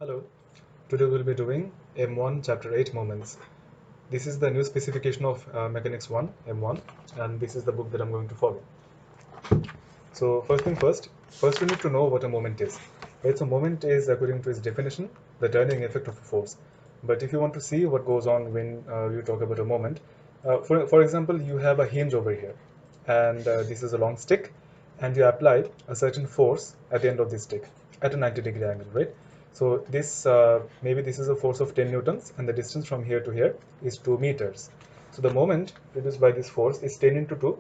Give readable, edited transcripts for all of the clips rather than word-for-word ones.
Hello, today we'll be doing M1 Chapter 8 Moments. This is the new specification of Mechanics 1, M1, and this is the book that I'm going to follow. So first thing first we need to know what a moment is. Right, so moment is, according to its definition, the turning effect of a force. But if you want to see what goes on when you talk about a moment, for example, you have a hinge over here, and this is a long stick, and you apply a certain force at the end of this stick at a 90-degree angle, right? So this maybe this is a force of 10 newtons, and the distance from here to here is 2 meters. So the moment produced by this force is 10 into 2,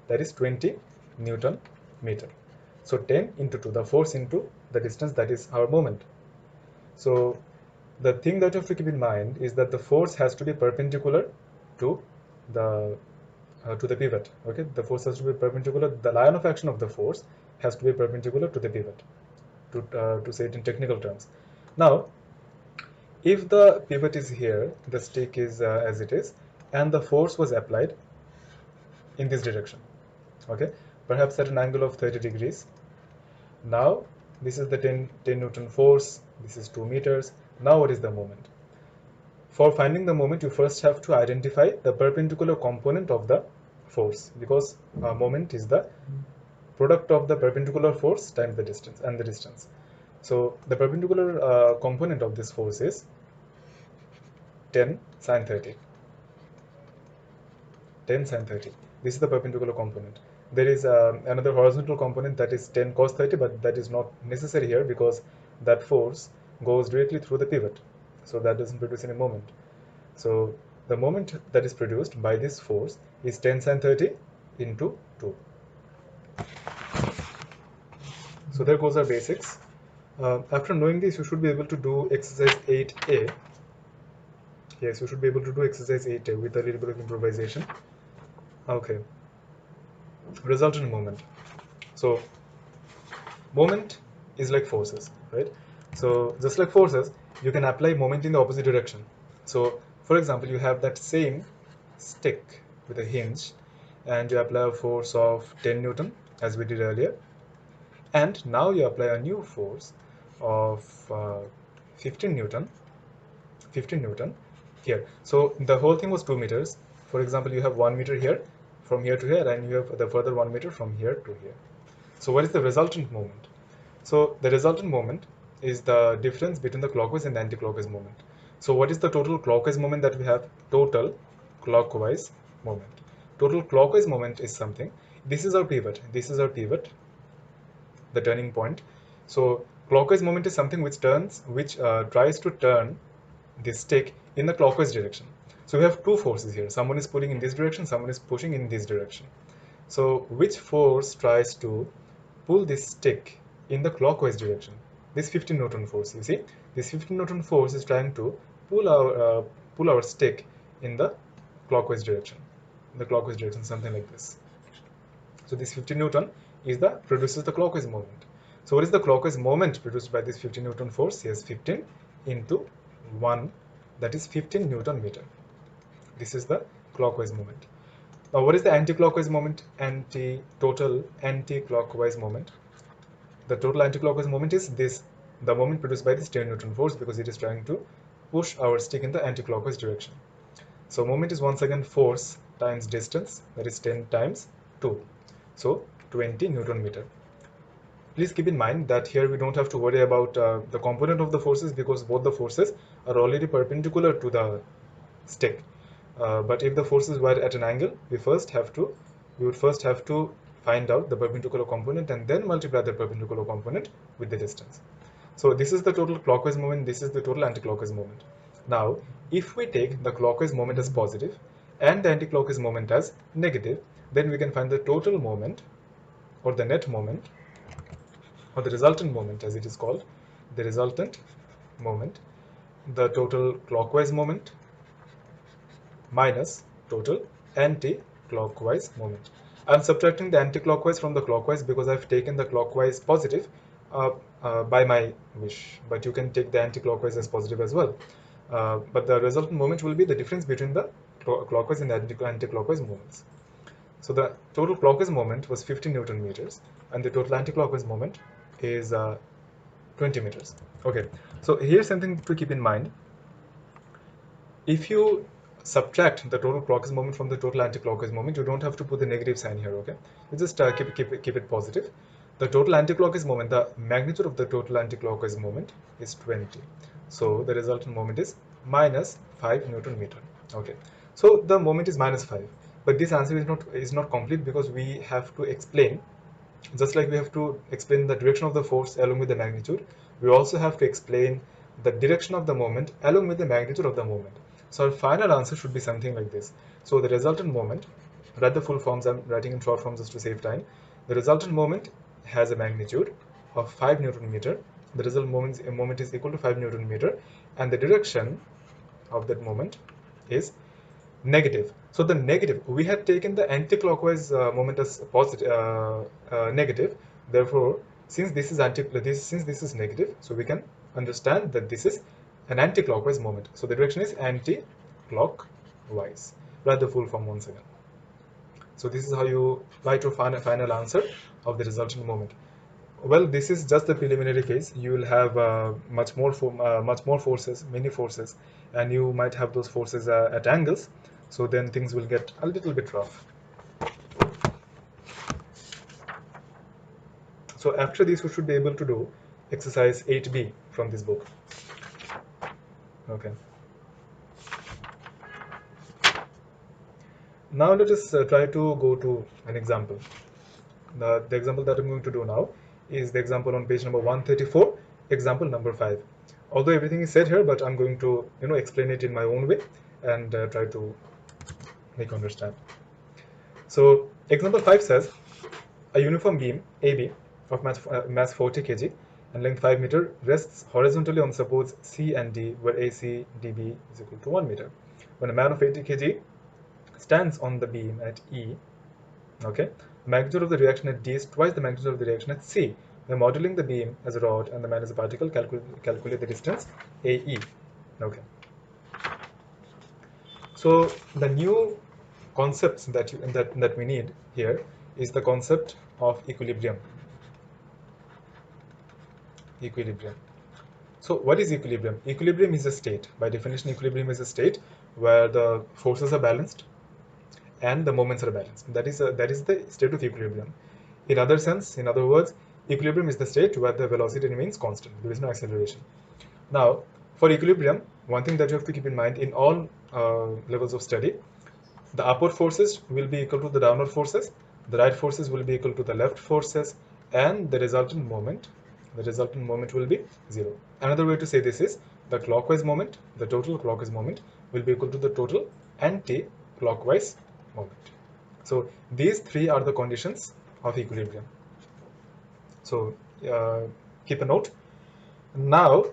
that is 20 Newton meter. So 10 into 2, the force into the distance, that is our moment. So the thing that you have to keep in mind is that the force has to be perpendicular to the pivot. Okay, the force has to be perpendicular. The line of action of the force has to be perpendicular to the pivot, to say it in technical terms. Now, if the pivot is here, the stick is as it is, and the force was applied in this direction, okay, perhaps at an angle of 30 degrees. Now this is the 10 Newton force, this is 2 meters. Now what is the moment? For finding the moment, you first have to identify the perpendicular component of the force, because moment is the product of the perpendicular force times the distance and the distance. So the perpendicular component of this force is 10 sine 30. 10 sine 30. This is the perpendicular component. There is another horizontal component, that is 10 cos 30, but that is not necessary here because that force goes directly through the pivot. So that doesn't produce any moment. So the moment that is produced by this force is 10 sine 30 into 2. So there goes our basics. After knowing this, you should be able to do exercise 8A. Yes, you should be able to do exercise 8A with a little bit of improvisation. Okay. Resultant moment. So moment is like forces, right? So just like forces, you can apply moment in the opposite direction. So for example, you have that same stick with a hinge, and you apply a force of 10 Newton as we did earlier, and now you apply a new force of 15 Newton 15 Newton here. So the whole thing was 2 meters. For example, you have 1 meter here from here to here, and you have the further 1 meter from here to here. So what is the resultant moment? So the resultant moment is the difference between the clockwise and the anti-clockwise moment. So what is the total clockwise moment that we have? Total clockwise moment. Total clockwise moment is something. This is our pivot. This is our pivot, the turning point. So clockwise moment is something which tries to turn this stick in the clockwise direction. So we have two forces here. Someone is pulling in this direction, someone is pushing in this direction. So which force tries to pull this stick in the clockwise direction? This 15 Newton force, you see, this 15 Newton force is trying to pull our stick in the clockwise direction. Something like this. So this 15 Newton produces the clockwise moment. So what is the clockwise moment produced by this 15 Newton force? Yes, 15 into 1, that is 15 Newton meter. This is the clockwise moment. Now what is the anti-clockwise moment? Total anti-clockwise moment. The total anti-clockwise moment is this, the moment produced by this 10 Newton force, because it is trying to push our stick in the anti-clockwise direction. So moment is once again force times distance, that is 10 times 2. So 20 Newton meter. Please keep in mind that here we don't have to worry about the component of the forces, because both the forces are already perpendicular to the stick. But if the forces were at an angle, we would first have to find out the perpendicular component and then multiply the perpendicular component with the distance. So this is the total clockwise moment, this is the total anti-clockwise moment. Now, if we take the clockwise moment as positive and the anti-clockwise moment as negative, then we can find the total moment, or the net moment, or the resultant moment as it is called, the resultant moment, the total clockwise moment minus total anti-clockwise moment. I'm subtracting the anti-clockwise from the clockwise because I've taken the clockwise positive by my wish, but you can take the anti-clockwise as positive as well. But the resultant moment will be the difference between the clockwise and the anti-clockwise moments. So the total clockwise moment was 15 Newton meters, and the total anti-clockwise moment is 20 meters. Okay, so here's something to keep in mind. If you subtract the total clockwise moment from the total anti-clockwise moment, you don't have to put the negative sign here. Okay, you just keep it positive. The total anti-clockwise moment, the magnitude of the total anti-clockwise moment is 20. So the resultant moment is minus 5 Newton meter. Okay, so the moment is minus 5, but this answer is not complete, because we have to explain. Just like we have to explain the direction of the force along with the magnitude, we also have to explain the direction of the moment along with the magnitude of the moment. So our final answer should be something like this. So the resultant moment, write the full forms, I'm writing in short forms just to save time. The resultant moment has a magnitude of 5 Newton meter. The resultant moment is equal to 5 Newton meter, and the direction of that moment is negative. So the negative, we had taken the anti-clockwise moment as positive, negative. Therefore, since this is negative, so we can understand that this is an anti-clockwise moment. So the direction is anti-clockwise. Write the full form once again. So this is how you write your final answer of the resultant moment. Well, this is just the preliminary phase. You will have much more forces, many forces, and you might have those forces at angles. So then things will get a little bit rough. So after this, we should be able to do exercise 8B from this book. Okay. Now let us try to go to an example. The example that I'm going to do now is the example on page number 134, example number 5. Although everything is said here, but I'm going to explain it in my own way and try to make you understand. So example 5 says a uniform beam AB of mass 40 kg and length 5 meter rests horizontally on supports C and D, where AC dB is equal to 1 meter. When a man of 80 kg stands on the beam at E, okay, the magnitude of the reaction at D is twice the magnitude of the reaction at C. By modeling the beam as a rod and the man as a particle, calculate the distance AE. Okay. So the new concepts that we need here is the concept of equilibrium. Equilibrium. So what is equilibrium? Equilibrium is a state. By definition, equilibrium is a state where the forces are balanced and the moments are balanced. That is the state of equilibrium. In other words, equilibrium is the state where the velocity remains constant. There is no acceleration. Now, for equilibrium, one thing that you have to keep in mind in all levels of study, the upward forces will be equal to the downward forces, the right forces will be equal to the left forces, and the resultant moment will be 0. Another way to say this is the clockwise moment, the total clockwise moment will be equal to the total anti-clockwise moment. So these three are the conditions of equilibrium. So keep a note. Now,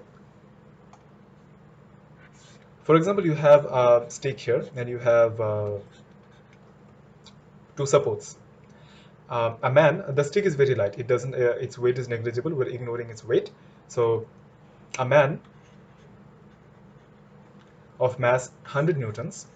for example, you have a stick here and you have two supports. A man, the stick is very light. It doesn't. Its weight is negligible. We're ignoring its weight. So, a man of mass 100 newtons.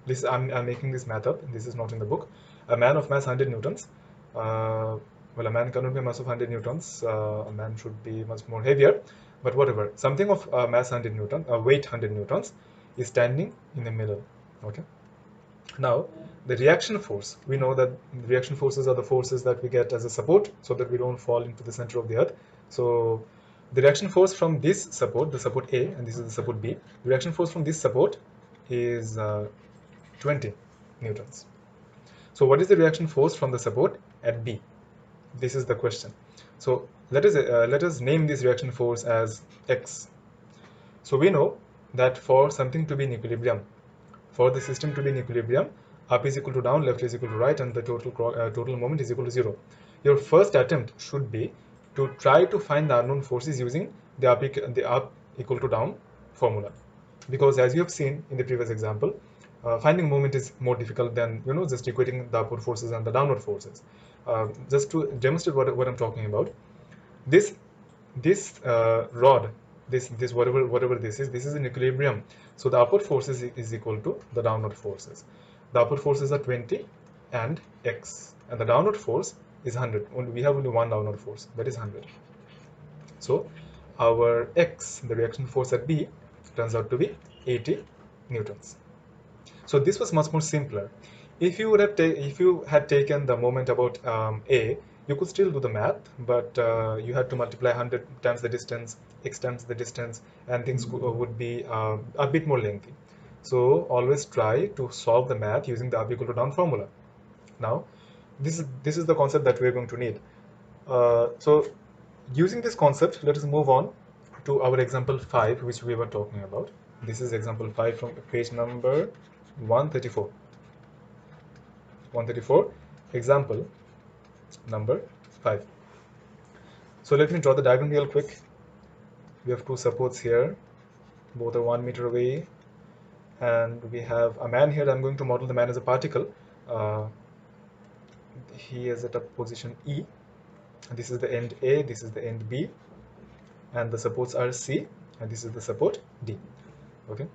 This I'm making this math up. This is not in the book. A man of mass 100 newtons. Well, a man cannot be a mass of 100 newtons. A man should be much more heavier. But whatever. Something of mass 100 newtons, weight 100 newtons, is standing in the middle. Okay. Now, the reaction force, we know that reaction forces are the forces that we get as a support so that we don't fall into the center of the earth. So the reaction force from this support, the support A, and this is the support B, the reaction force from this support is 20 newtons. So what is the reaction force from the support at B? This is the question. So let us name this reaction force as X. So we know that for something to be in equilibrium, for the system to be in equilibrium, up is equal to down, left is equal to right, and the total moment is equal to 0. Your first attempt should be to try to find the unknown forces using the up equal to down formula, because as you have seen in the previous example, finding moment is more difficult than just equating the upward forces and the downward forces. Just to demonstrate what I'm talking about, this rod, this whatever this is in equilibrium. So the upward forces is equal to the downward forces. The upward forces are 20 and X, and the downward force is 100. We have only one downward force, that is 100. So our X, the reaction force at B, turns out to be 80 newtons. So this was much more simpler. If you had taken the moment about A, you could still do the math, but you had to multiply 100 times the distance, x times the distance, and things would be a bit more lengthy. So always try to solve the math using the up equal to down formula. Now, this is the concept that we're going to need. So using this concept, let us move on to our example 5, which we were talking about. This is example 5 from page number 134. 134, example number 5. So let me draw the diagram real quick. We have two supports here, both are 1 meter away, and we have a man here. I'm going to model the man as a particle. He is at a position E. This is the end A, this is the end B, and the supports are C, and this is the support D. Okay,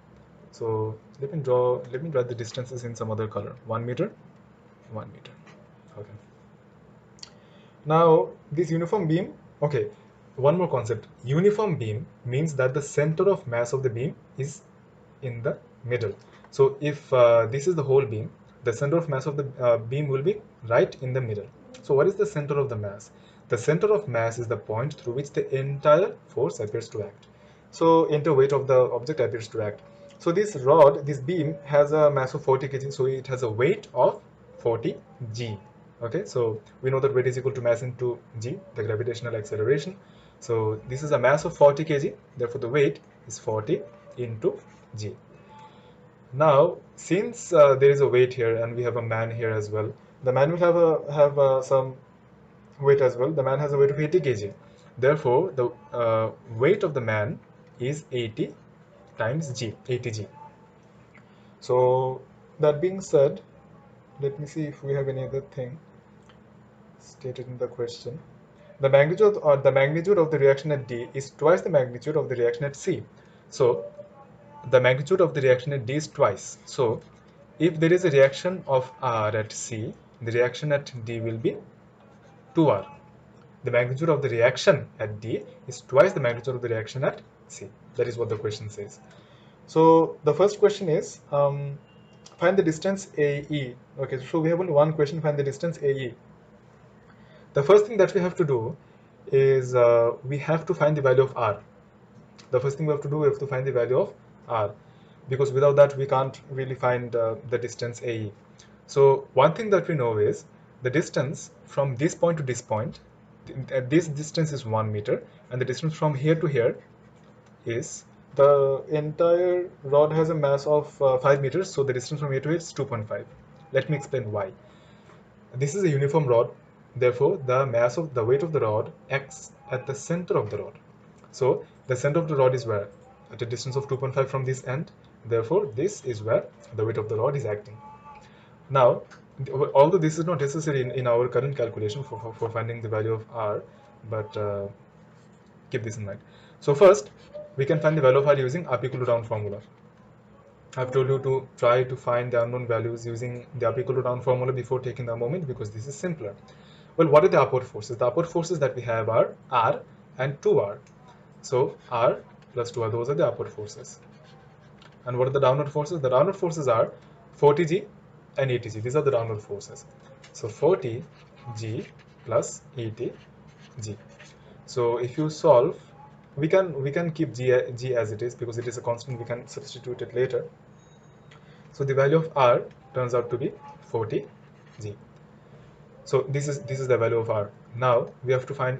so let me draw the distances in some other color. 1 meter, 1 meter. Okay, now this uniform beam, okay, one more concept. Uniform beam means that the center of mass of the beam is in the middle. So if this is the whole beam, the center of mass of the beam will be right in the middle. So what is the center of the mass? The center of mass is the point through which the entire force appears to act. So entire weight of the object appears to act. So this rod, this beam has a mass of 40 kg, so it has a weight of 40 g. Okay, so we know that weight is equal to mass into g, the gravitational acceleration. So this is a mass of 40 kg, therefore the weight is 40 into g. Now, since there is a weight here and we have a man here as well, the man will have some weight as well. The man has a weight of 80 kg. Therefore, the weight of the man is 80 times g, 80g. So that being said, let me see if we have any other thing stated in the question. The magnitude of the reaction at D is twice the magnitude of the reaction at C. So the magnitude of the reaction at D is twice. So if there is a reaction of R at C, the reaction at D will be 2R. The magnitude of the reaction at D is twice the magnitude of the reaction at C. That is what the question says. So the first question is find the distance AE. Okay, so we have only one question, find the distance AE. The first thing that we have to do is we have to find the value of R. The first thing we have to do, we have to find the value of R, because without that we can't really find the distance AE. So one thing that we know is the distance from this point to this point, this distance is 1 meter, and the distance from here to here is, the entire rod has a mass of 5 meters, so the distance from here to here is 2.5. Let me explain why. This is a uniform rod, therefore the weight of the rod acts at the center of the rod. So the center of the rod is where? At a distance of 2.5 from this end. Therefore this is where the weight of the rod is acting. Now, although this is not necessary in our current calculation for finding the value of R, but keep this in mind. So first, we can find the value of R using up equal to down formula. I've told you to try to find the unknown values using the up equal to down formula before taking the moment, because this is simpler. Well, what are the upward forces? The upward forces that we have are R and 2R. So R plus 2R, those are the upward forces. And what are the downward forces? The downward forces are 40G and 80G. These are the downward forces. So 40G plus 80G. So if you solve, we can keep G as it is because it is a constant. We can substitute it later. So the value of R turns out to be 40G. So this is the value of R. Now we have to find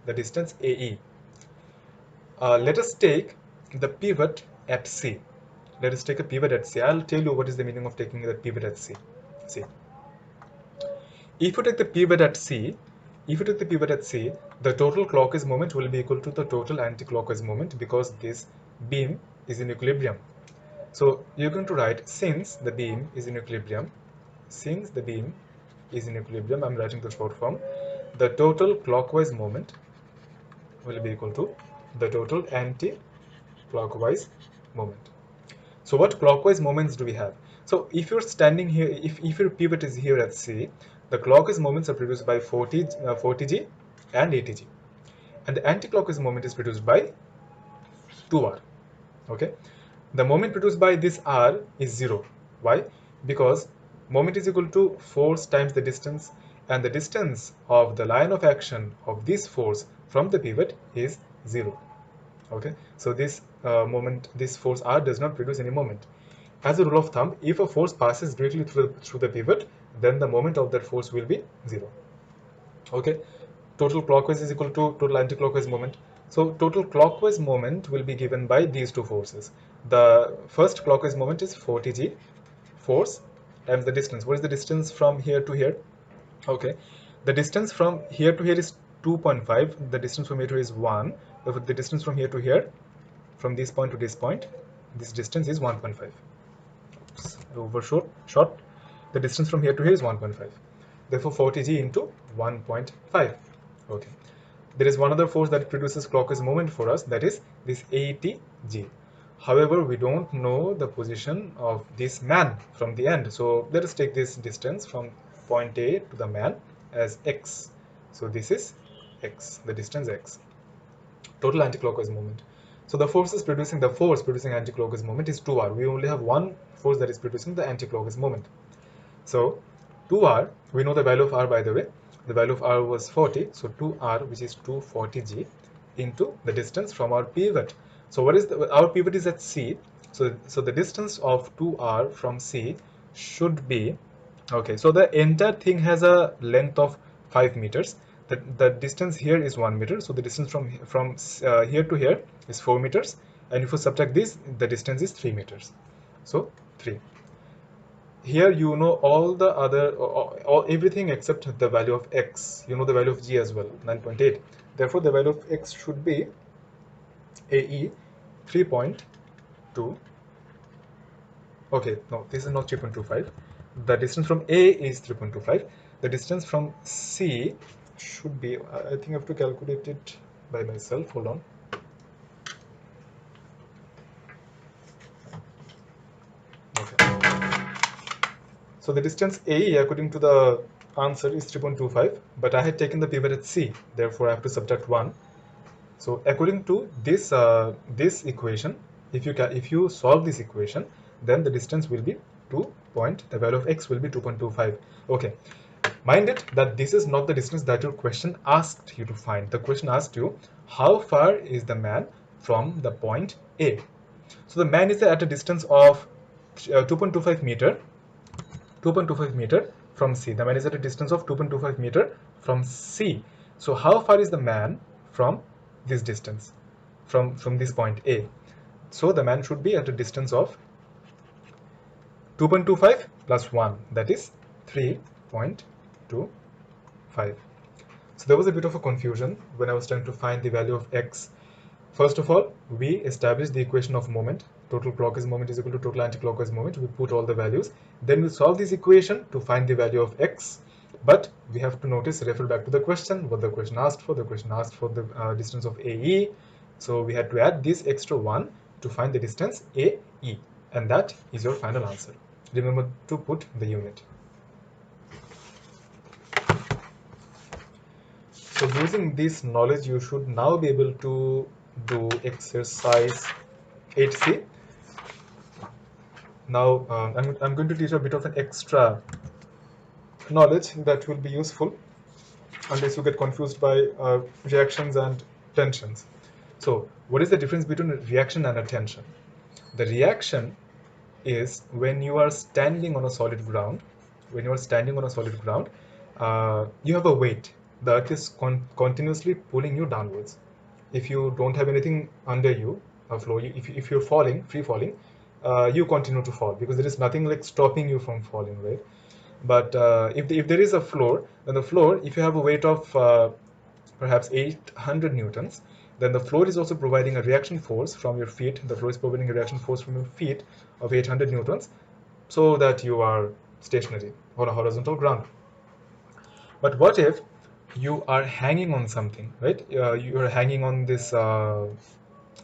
the distance AE. Let us take the pivot at C. Let us take a pivot at C. I'll tell you what is the meaning of taking the pivot at C. See, if you take the pivot at C, the total clockwise moment will be equal to the total anti-clockwise moment, because this beam is in equilibrium. So you're going to write, since the beam is in equilibrium, I'm writing the short form, the total clockwise moment will be equal to the total anti-clockwise moment. So what clockwise moments do we have? So if you're standing here, if your pivot is here at C, the clockwise moments are produced by 40G and 80G. and the anti-clockwise moment is produced by 2r. Okay, the moment produced by this r is 0. Why? Because moment is equal to force times the distance, and the distance of the line of action of this force from the pivot is 0. Okay, so this this force r does not produce any moment. As a rule of thumb, if a force passes directly through the pivot, then the moment of that force will be 0. Okay, total clockwise is equal to total anti-clockwise moment. So total clockwise moment will be given by these two forces. The first clockwise moment is 40g force times the distance. What is the distance from here to here? Okay, the distance from here to here is 2.5. The distance from here to here is 1. The distance from here to here, from this point to this point, this distance is 1.5. Short. The distance from here to here is 1.5. Therefore 40g into 1.5. Okay, there is one other force that produces clockwise moment for us, that is this 80g. However, we don't know the position of this man from the end, so let us take this distance from point A to the man as x. So this is x, the distance x. Total anti-clockwise moment. So the force producing anti-clockwise moment is 2r. We only have one force that is producing the anti-clockwise moment. So 2r, we know the value of r, by the way. The value of r was 40, so 2r, which is 240g, into the distance from our pivot. So what is our pivot is at C. So the distance of 2r from C should be, okay, so the entire thing has a length of 5 meters. The distance here is 1 meter, so the distance from here to here is 4 meters, and if you subtract this, the distance is 3 meters. So 3. Here you know all the other, everything except the value of x. You know the value of g as well, 9.8. Therefore the value of x should be AE 3.2. Okay, no, this is not 3.25. The distance from A is 3.25. The distance from C should be, I think I have to calculate it by myself. Hold on. Okay. So the distance AE according to the answer is 3.25, but I had taken the pivot at C, therefore I have to subtract 1. So according to this this equation, if you solve this equation, then the distance will be the value of x will be 2.25. Okay, mind it that this is not the distance that your question asked you to find. The question asked you, how far is the man from the point A? So the man is at a distance of 2.25 meter from C. The man is at a distance of 2.25 meter from C. So how far is the man from this distance, from this point A? So the man should be at a distance of 2.25 plus 1, that is 3.25. So there was a bit of a confusion when I was trying to find the value of x. First of all, we established the equation of moment. Total clockwise moment is equal to total anti-clockwise moment. We put all the values. Then we solve this equation to find the value of x. But we have to refer back to the question, what the question asked for. The question asked for the distance of AE. So we had to add this extra 1 to find the distance AE. And that is your final answer. Remember to put the unit. So using this knowledge, you should now be able to do exercise 8C. Now I'm going to teach a bit of an extra knowledge that will be useful unless you get confused by reactions and tensions. So what is the difference between a reaction and a tension? The reaction is when you are standing on a solid ground. When you are standing on a solid ground, you have a weight. The earth is continuously pulling you downwards. If you don't have anything under you, a floor, if you're falling, free falling, you continue to fall because there is nothing like stopping you from falling, right? But if there is a floor, then the floor, if you have a weight of perhaps 800 newtons, then the floor is also providing a reaction force from your feet. The floor is providing a reaction force from your feet of 800 newtons, so that you are stationary on a horizontal ground. But what if you are hanging on something, right? You are hanging on this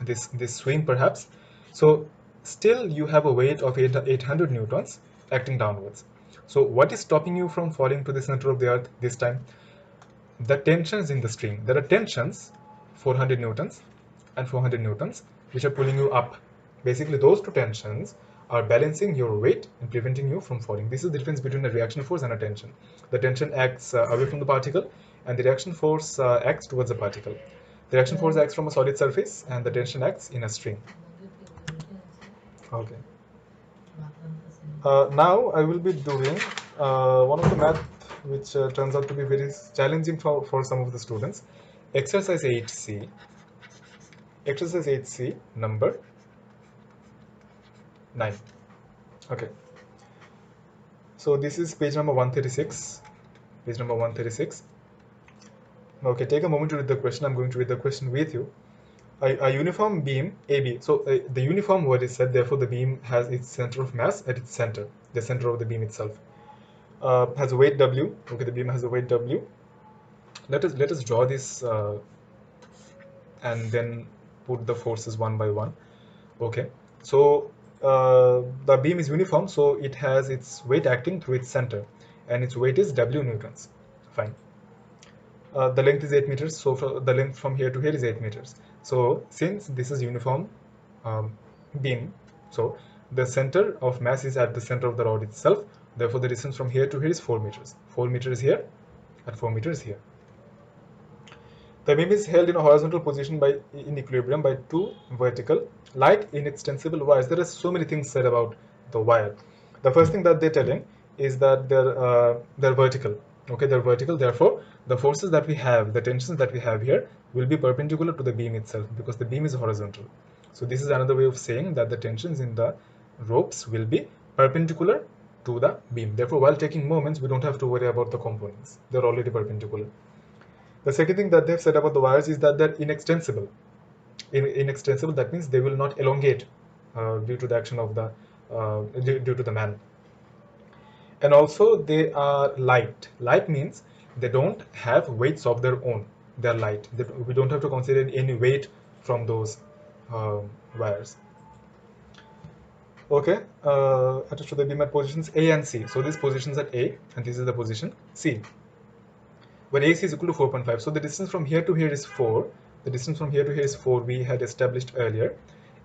this swing perhaps. So still you have a weight of 800 newtons acting downwards. So what is stopping you from falling to the center of the earth this time? The tensions in the string. There are tensions 400 newtons and 400 newtons, which are pulling you up. Basically, those two tensions are balancing your weight and preventing you from falling. This is the difference between a reaction force and a tension. The tension acts away from the particle, and the reaction force acts towards the particle. The reaction force acts from a solid surface, and the tension acts in a string. Okay. Now I will be doing one of the math which turns out to be very challenging for some of the students. Exercise 8C. Exercise 8C number 9. Okay. So this is page number 136. Page number 136. Okay, take a moment to read the question. I'm going to read the question with you. A uniform beam AB. So the uniform word is said, therefore the beam has its center of mass at its center, the center of the beam itself. Has a weight W. Okay, the beam has a weight W. Let us draw this and then put the forces one by one. Okay, so the beam is uniform, so it has its weight acting through its center, and its weight is W newtons. Fine. The length is 8 meters, so the length from here to here is 8 meters. So since this is uniform beam, so the center of mass is at the center of the rod itself, therefore the distance from here to here is 4 meters. 4 meters here and 4 meters here. The beam is held in a horizontal position in equilibrium by two vertical, light inextensible wires. There are so many things said about the wire. The first thing that they're telling is that they're vertical. Okay, they're vertical. Therefore, the forces that we have, the tensions that we have here, will be perpendicular to the beam itself because the beam is horizontal. So this is another way of saying that the tensions in the ropes will be perpendicular to the beam. Therefore, while taking moments, we don't have to worry about the components. They're already perpendicular. The second thing that they've said about the wires is that they're inextensible. Inextensible, that means they will not elongate due to the action of the due to the man. And also they are light. Light means they don't have weights of their own. They're light. We don't have to consider any weight from those wires. Okay, attached to the beam at positions A and C. So these positions at A, and this is the position C. When AC is equal to 4.5, so the distance from here to here is 4. The distance from here to here is 4, we had established earlier,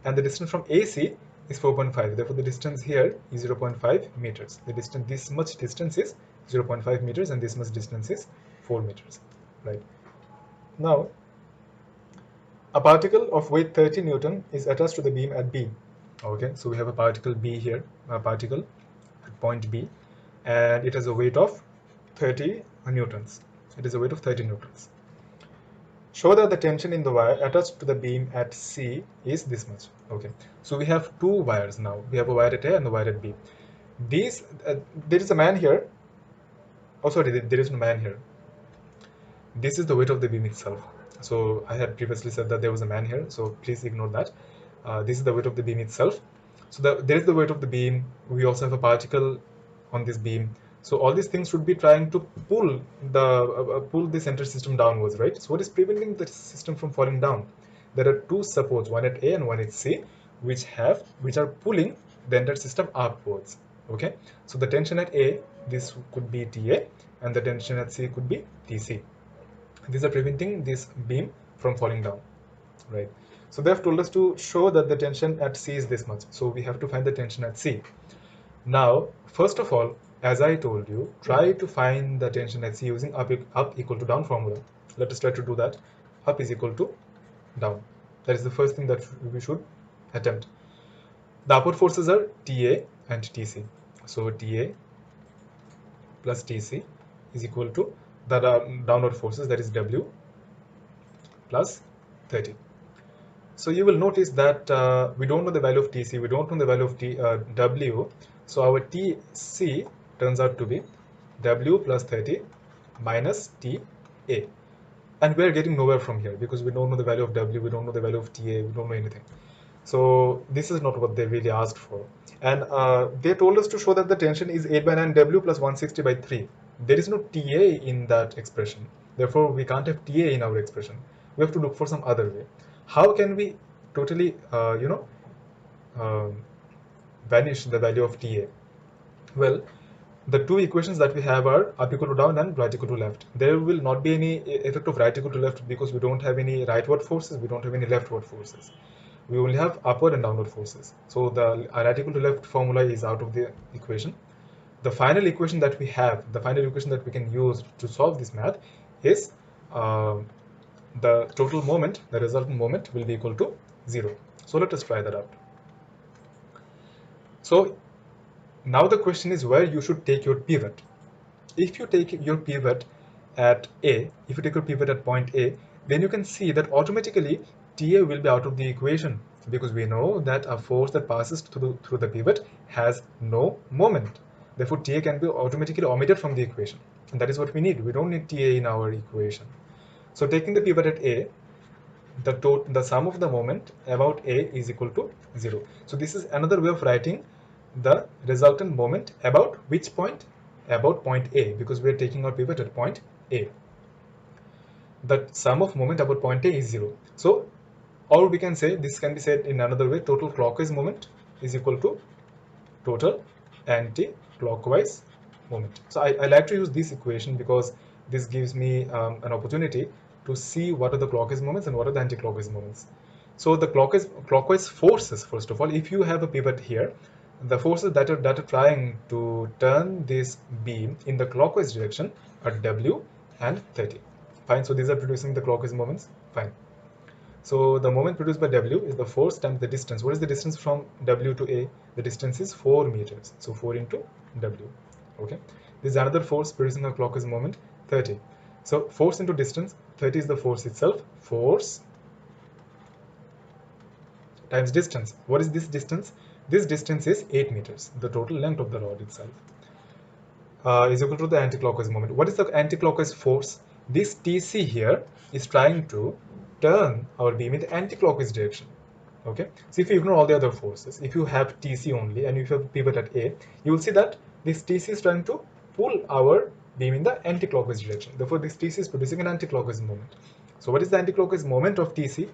and the distance from AC is 4.5. Therefore, the distance here is 0.5 meters. The distance, this much distance is 0.5 meters, and this much distance is 4 meters. Right. Now, a particle of weight 30 Newton is attached to the beam at B. Okay, so we have a particle B here, a particle at point B, and it has a weight of 30 newtons. It is a weight of 30 newtons. Show that the tension in the wire attached to the beam at C is this much. Okay, so we have two wires now. We have a wire at A and a wire at B. These there is a man here. Oh, sorry, there is no man here. This is the weight of the beam itself. So I had previously said that there was a man here, so please ignore that. This is the weight of the beam itself. So there is the weight of the beam. We also have a particle on this beam. So all these things should be trying to pull the center system downwards, right? So what is preventing the system from falling down? There are two supports, one at A and one at C, which are pulling the entire system upwards. Okay, so the tension at A, this could be TA, and the tension at C could be TC. These are preventing this beam from falling down, right? So they have told us to show that the tension at C is this much. So we have to find the tension at C. Now, first of all, as I told you, try to find the tension at C using up equal to down formula. Let us try to do that. Up is equal to down. That is the first thing that we should attempt. The upward forces are TA and TC. So TA plus TC is equal to the downward forces, that is W plus 30. So you will notice that we don't know the value of TC, we don't know the value of W. So our TC turns out to be W plus 30 minus TA. And we are getting nowhere from here because we don't know the value of W, we don't know the value of TA, we don't know anything. So this is not what they really asked for. And they told us to show that the tension is 8 by 9 W plus 160 by 3. There is no TA in that expression. Therefore, we can't have TA in our expression. We have to look for some other way. How can we totally, vanish the value of TA? Well, the two equations that we have are up equal to down and right equal to left. There will not be any effect of right equal to left because we don't have any rightward forces, we don't have any leftward forces. We only have upward and downward forces. So the right equal to left formula is out of the equation. The final equation that we have, the final equation that we can use to solve this math is the total moment, the resultant moment will be equal to 0. So let us try that out. So now the question is where you should take your pivot. If you take your pivot at A, if you take your pivot at point A, then you can see that automatically TA will be out of the equation because we know that a force that passes through the pivot has no moment. Therefore, TA can be automatically omitted from the equation. And that is what we need. We don't need TA in our equation. So taking the pivot at A, the sum of the moment about A is equal to 0. So this is another way of writing the resultant moment about which point? About point A, because we are taking our pivot at point A. The sum of moment about point A is 0. So, or we can say, this can be said in another way, total clockwise moment is equal to total anti-clockwise moment. So I like to use this equation because this gives me an opportunity to see what are the clockwise moments and what are the anti-clockwise moments. So the clockwise forces, first of all, if you have a pivot here, the forces that are trying to turn this beam in the clockwise direction are W and 30. Fine. So these are producing the clockwise moments. Fine. So the moment produced by W is the force times the distance. What is the distance from W to A? The distance is 4 meters. So 4 into W. Okay. This is another force producing a clockwise moment, 30. So force into distance, 30 is the force itself. Force times distance. What is this distance? This distance is 8 meters. The total length of the rod itself is equal to the anti-clockwise moment. What is the anti-clockwise force? This TC here is trying to turn our beam in the anti-clockwise direction. Okay, so if you ignore all the other forces, if you have TC only and if you have pivot at A, you will see that this TC is trying to pull our beam in the anti-clockwise direction. Therefore, this TC is producing an anti-clockwise moment. So what is the anti-clockwise moment of TC?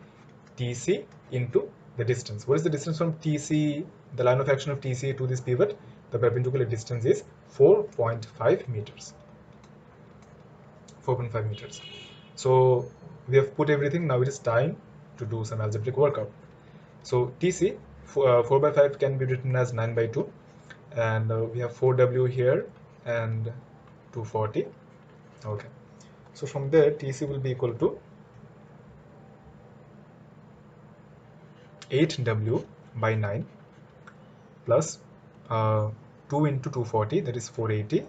TC into the distance. What is the distance from TC, the line of action of TC to this pivot? The perpendicular distance is 4.5 meters. 4.5 meters. So we have put everything. Now it is time to do some algebraic workout. So TC, 4 by 5 can be written as 9 by 2. And we have 4W here and 240. Okay. So from there, TC will be equal to 8W by 9 plus 2 into 240, that is 480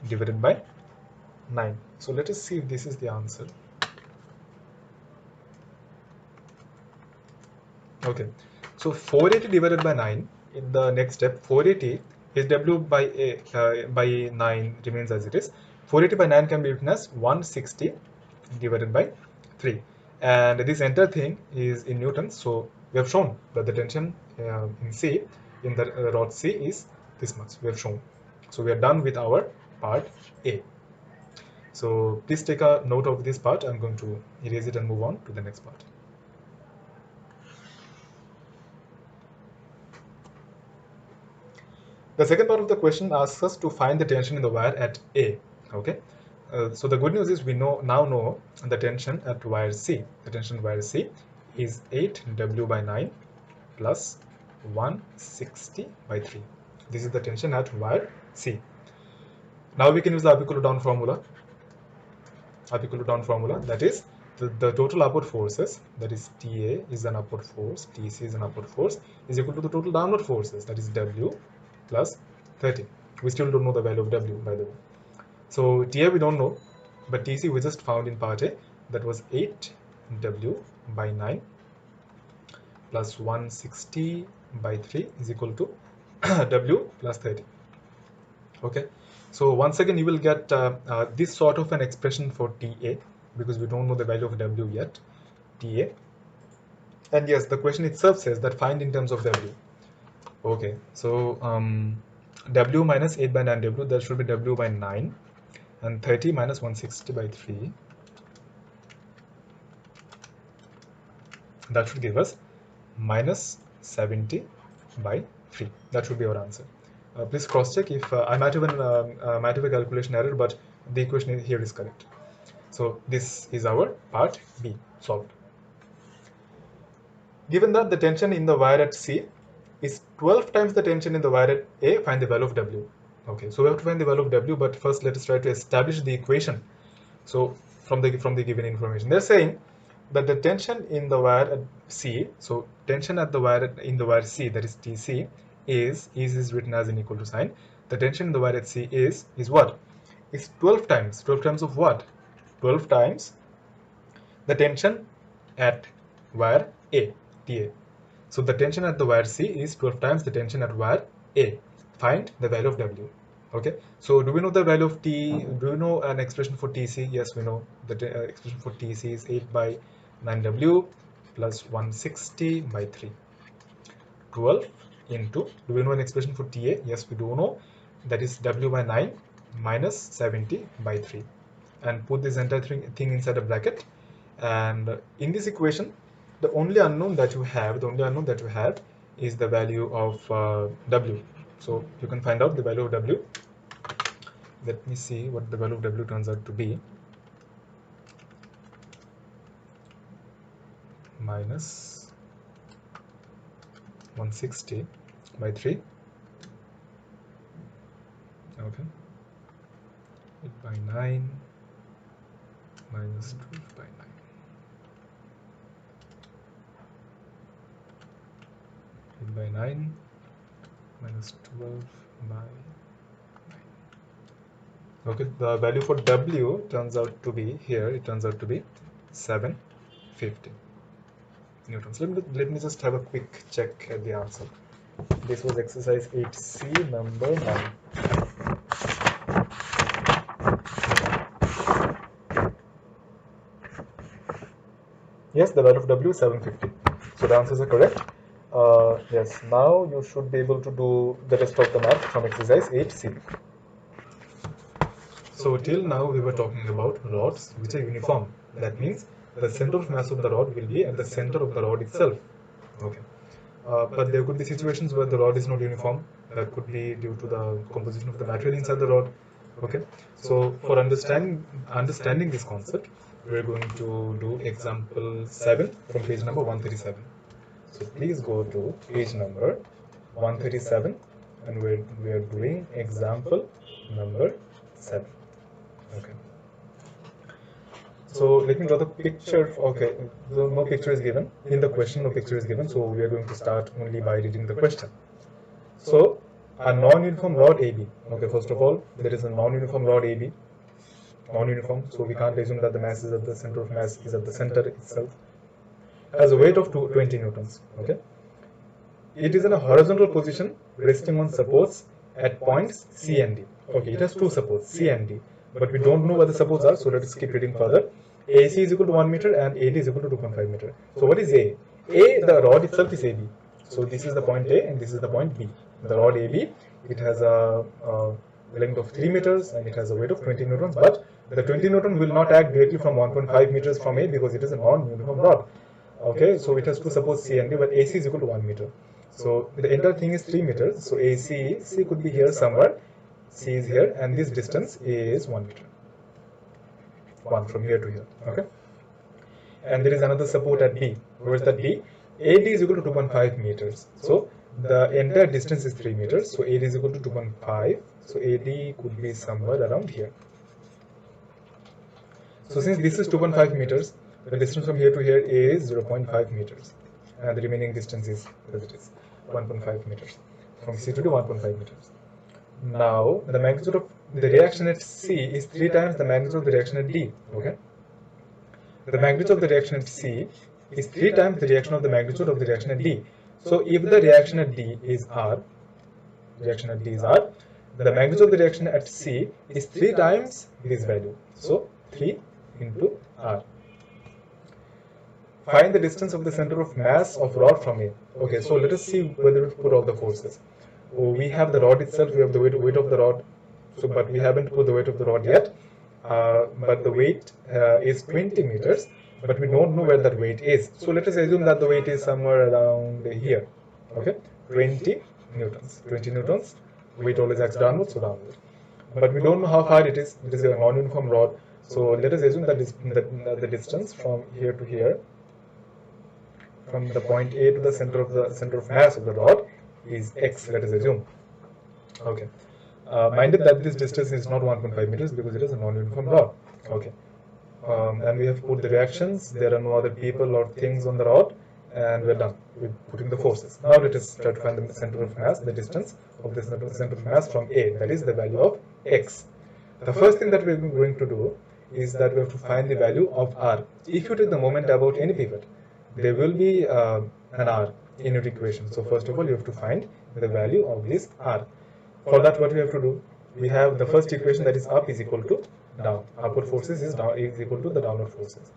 divided by 9. So let us see if this is the answer. Okay, so 480 divided by 9 in the next step. 480 is W by 9 remains as it is. 480 by 9 can be written as 160 divided by 3, and this entire thing is in Newton. So we have shown that the tension in C, in the rod C, is this much. We have shown. So we are done with our part A. So please take a note of this part. I'm going to erase it and move on to the next part. The second part of the question asks us to find the tension in the wire at A. Okay. So the good news is we now know the tension at wire C. The tension wire C is 8W by 9 plus 160 by 3. This is the tension at wire C. Now we can use the up equal to down formula. Up equal to down formula, that is the total upward forces, that is TA is an upward force, TC is an upward force, is equal to the total downward forces, that is W plus 30. We still don't know the value of W, by the way. So TA we don't know, but TC we just found in part A, that was 8W by 9 plus 160 by 3 is equal to W plus 30. Okay, so once again you will get this sort of an expression for TA, because we don't know the value of W yet, TA. And yes, the question itself says that find in terms of W. Okay, so W minus 8 by 9 W, that should be W by 9, and 30 minus 160 by 3, that should give us minus 70 by 3. That should be our answer. Please cross check if I might have a calculation error, but the equation here is correct. So this is our part B solved. Given that the tension in the wire at C is 12 times the tension in the wire at A, find the value of W. Okay, so we have to find the value of W, but first let us try to establish the equation. So from the given information, they're saying that the tension in the wire at C, so tension at the wire in the wire C, that is TC, is written as an equal to sign. The tension in the wire at C is what? Is 12 times. 12 times of what? 12 times the tension at wire A, TA. So the tension at the wire C is 12 times the tension at wire A. Find the value of W. Okay, so do we know the value of T? Do we know an expression for TC? Yes, we know the expression for TC is 8 by 9W plus 160 by 3. 12 into, do we know an expression for TA? Yes, we do know, that is W by 9 minus 70 by 3. And put this entire thing inside a bracket. And in this equation, the only unknown that you have is the value of W. So you can find out the value of W. Let me see what the value of W turns out to be. Minus 160 by 3. Okay. 8 by 9 minus 12 by 9. 8 by 9 minus 12 by 9. Okay, the value for W turns out to be here, it turns out to be 750 newtons. Let me just have a quick check at the answer. This was exercise 8C number 9. Yes, the value of W is 750. So the answers are correct. Yes, now you should be able to do the rest of the math from exercise 8C. So till now we were talking about rods which are uniform. That means the center of mass of the rod will be at the center of the rod itself. Okay. But there could be situations where the rod is not uniform. That could be due to the composition of the material inside the rod. Okay. So for understanding this concept, we're going to do example 7 from page number 137. So please go to page number 137, and we're doing example number 7. Okay. So let me draw the picture. Okay, no picture is given in the question. No picture is given, so we are going to start only by reading the question. So a non-uniform rod AB. Okay, first of all, there is a non-uniform rod AB. Non-uniform, so we can't assume that the mass is at the center of mass is at the center itself. Has a weight of 20 newtons. Okay. It is in a horizontal position, resting on supports at points C and D. Okay, it has two supports, C and D, but we don't know what the supports are, so let us keep reading further. AC is equal to 1 meter and AD is equal to 2.5 meter. So what is A? A, the rod itself is AB. So this is the point A and this is the point B. The rod AB, it has a length of 3 meters and it has a weight of 20 newtons, but the 20 newton will not act directly from 1.5 meters from A because it is a non-uniform rod. Okay, so it has two supports C and D, but AC is equal to 1 meter. So the entire thing is 3 meters. So C could be here somewhere. C is here, and this distance is 1 meter. 1 from here to here. Okay. And there is another support at B. Where is that B? AD is equal to 2.5 meters. So the entire distance is 3 meters. So AD is equal to 2.5. So AD could be somewhere around here. So since this is 2.5 meters, the distance from here to here is 0.5 meters. And the remaining distance is, as it is, 1.5 meters. From C to D, 1.5 meters. Now, the magnitude of the reaction at C is 3 times the magnitude of the reaction at D. Okay. The magnitude of the reaction at C is 3 times the reaction of the magnitude of the reaction at D. So if the reaction at D is R, the magnitude of the reaction at C is 3 times this value. So 3 into R. Find the distance of the center of mass of rod from A. Okay, so let us see whether we put all the forces. We have the rod itself, we have the weight of the rod, so but we haven't put the weight of the rod yet. But the weight is 20 meters, but we don't know where that weight is. So let us assume that the weight is somewhere around here. Okay, 20 newtons. 20 newtons. weight always acts downward, so downward. But we don't know how far it is. It is a non-uniform rod. So let us assume that the distance from here to here, from the point A to the center of mass of the rod, is x. Let us assume. Okay. Minded that this distance is not 1.5 meters because it is a non-uniform rod. Okay. And we have put the reactions. There are no other people or things on the rod, and we're done with putting the forces. Now let us try to find the center of mass, the distance of the center of mass from A, that is the value of x. The first thing that we're going to do is that we have to find the value of r. If you take the moment about any pivot, there will be an r in your equation. So first of all, you have to find the value of this r. For that, what we have to do, we have the first equation, that is up is equal to down. Upward forces is equal to the downward forces.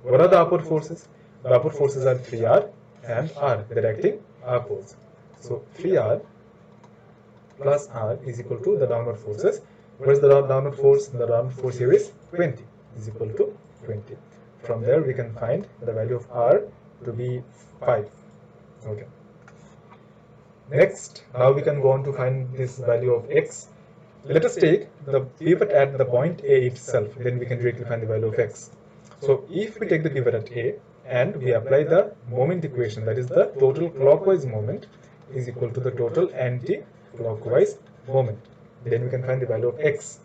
What are the upward forces? The upward forces are 3r and r. They're acting upwards. So 3r plus r is equal to the downward forces. What is the downward force? The downward force here is 20 is equal to 20. From there we can find the value of r to be 5. Okay. Next, now we can go on to find this value of x. Let us take the pivot at the point A itself, then we can directly find the value of x. So if we take the pivot at A and we apply the moment equation, that is the total clockwise moment is equal to the total anti-clockwise moment, then we can find the value of x.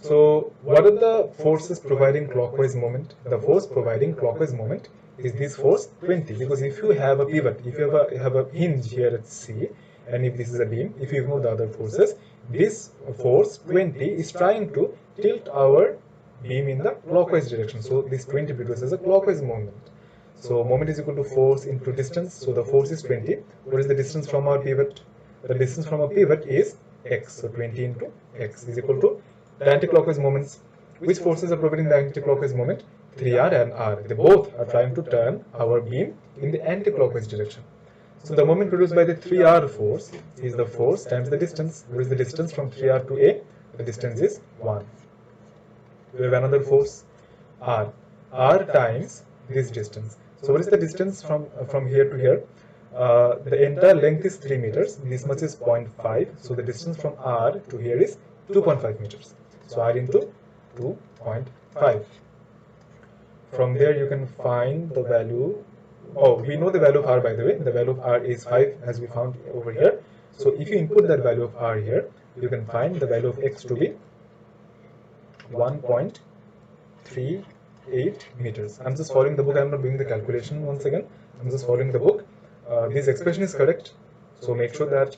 So what are the forces providing clockwise moment? The force providing clockwise moment is this force 20, because if you have a pivot, if you have a hinge here at C, and if this is a beam, if you ignore the other forces, this force 20 is trying to tilt our beam in the clockwise direction. So this 20 produces a clockwise moment. So moment is equal to force into distance. So the force is 20. What is the distance from our pivot? The distance from our pivot is x. So 20 into x is equal to the anti-clockwise moments. Which forces are providing the anti-clockwise moment? 3r and r. They both are trying to turn our beam in the anti-clockwise direction. So the moment produced by the 3r force is the force times the distance. What is the distance from 3r to A? The distance is 1. We have another force, r. R times this distance. So what is the distance from here to here? The entire length is 3 meters. This much is 0.5. So the distance from r to here is 2.5 meters. So r into 2.5. From there you can find the value. Oh, we know the value of r, by the way. The value of r is 5, as we found over here. So if you input that value of r here, you can find the value of x to be 1.38 meters. I'm just following the book. I'm not doing the calculation once again. I'm just following the book. This expression is correct. So make sure that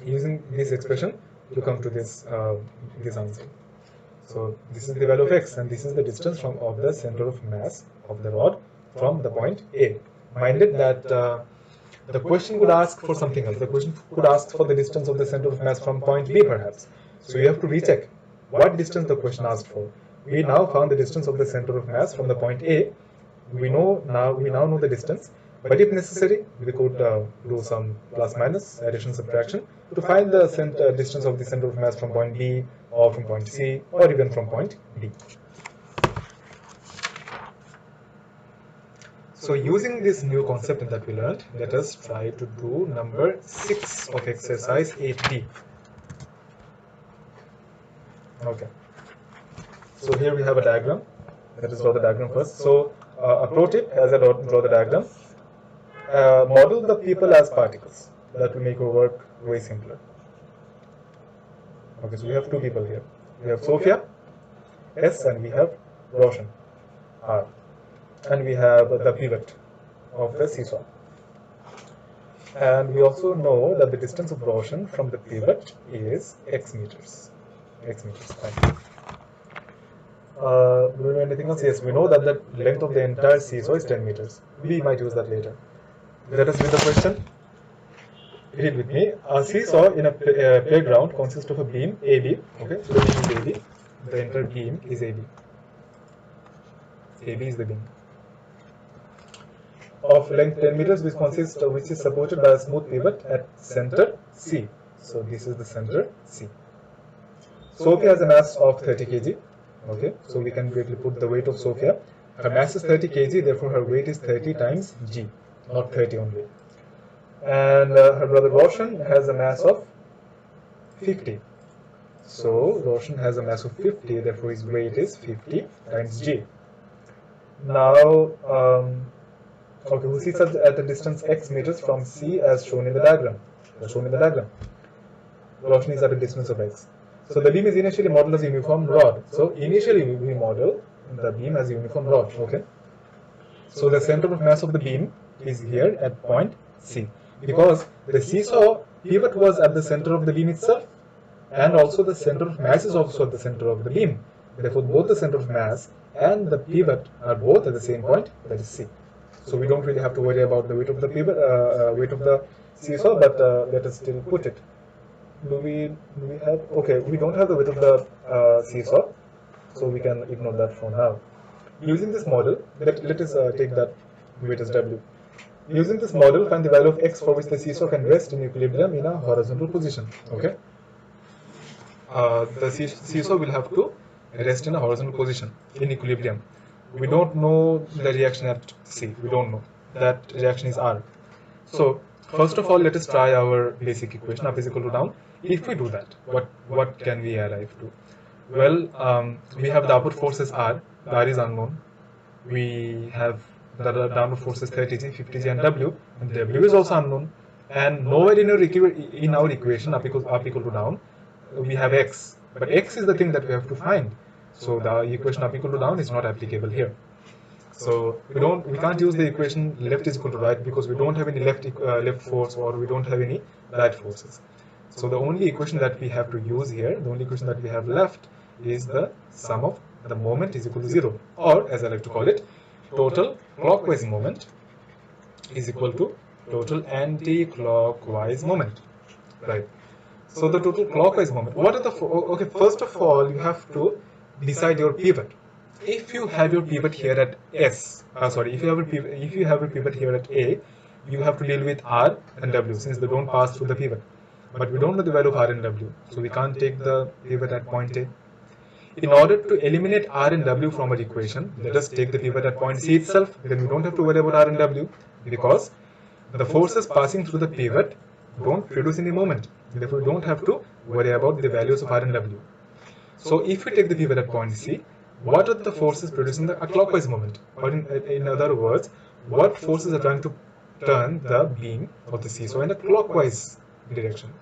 using this expression you come to this answer. So this is the value of x, and this is the distance of the center of mass of the rod from the point A. Minded that the question could ask for something else. The question could ask for the distance of the center of mass from point B, perhaps. So you have to recheck what distance the question asked for. We now found the distance of the center of mass from the point A. We now know the distance, but if necessary, we could do some plus minus, addition, subtraction to find the distance of the center of mass from point B, or from point C, or even from point D. So using this new concept that we learned, let us try to do number 6 of exercise 8D. Okay. So here we have a diagram. Let us draw the diagram first. So a pro tip as I draw the diagram, model the people as particles. That will make your work way simpler. Okay, so we have two people here. We have Sophia, S, and we have Roshan, R. And we have the pivot of the seesaw. And we also know that the distance of Roshan from the pivot is x meters. X meters. Fine. Do we know anything else? Yes, we know that the length of the entire seesaw is 10 meters. We might use that later. Let us read the question. Read with me. A seesaw in a playground consists of a beam AB. Okay, so the beam is AB. The entire beam is AB. AB is the beam. Of length 10 meters, which is supported by a smooth pivot at center C. So this is the center C. Sophia has a mass of 30 kg. Okay, so we can directly put the weight of Sophia. Her mass is 30 kg, therefore her weight is 30 times g, not 30 only. And her brother Roshan has a mass of 50. So Roshan has a mass of 50, therefore his weight is 50 times g. Now, okay, who sits at a distance x meters from C as shown in the diagram? Roshan is at a distance of x. So the beam is initially modeled as a uniform rod. So initially we model the beam as a uniform rod. Okay. So the center of mass of the beam is here at point C, because the seesaw pivot was at the center of the beam itself, and also the center of mass is also at the center of the beam. Therefore, both the center of mass and the pivot are both at the same point, that is C. So we don't really have to worry about the weight of the pivot, weight of the seesaw, but let us still put it. Do we have? Okay, we don't have the weight of the seesaw, so we can ignore that for now. Using this model, let us take that weight as W. Using this model, find the value of x for which the seesaw can rest in equilibrium in a horizontal position. Okay. The seesaw will have to rest in a horizontal position in equilibrium. We don't know the reaction at C. We don't know. That reaction is R. So first of all, let us try our basic equation, up is equal to down. If we do that, what can we arrive to? Well, we have the upward forces R. R is unknown. We have the downward forces 30G, 50G, and W. And W is also unknown. And nowhere in our equation, up equal to down, we have x. But x is the thing that we have to find. So the equation up equal to down is not applicable here. So we can't use the equation left is equal to right, because we don't have any left force, or we don't have any right forces. So the only equation that we have to use here, the only equation that we have left, is the sum of the moment is equal to 0, or as I like to call it, total clockwise moment is equal to total anti-clockwise moment, right? So the total clockwise moment, what are the, okay, first of all, you have to decide your pivot. If you have your pivot here at S, if you have a pivot here at A, you have to deal with R and W, since they don't pass through the pivot. But we don't know the value of R and W, so we can't take the pivot at point A. In order to eliminate R and W from our equation, let us take the pivot at point C itself. Then we don't have to worry about R and W, because the forces passing through the pivot don't produce any moment. Therefore, we don't have to worry about the values of R and W. So if we take the pivot at point C, what are the forces producing a clockwise moment? Or in other words, what forces are trying to turn the beam of the seesaw in a clockwise direction?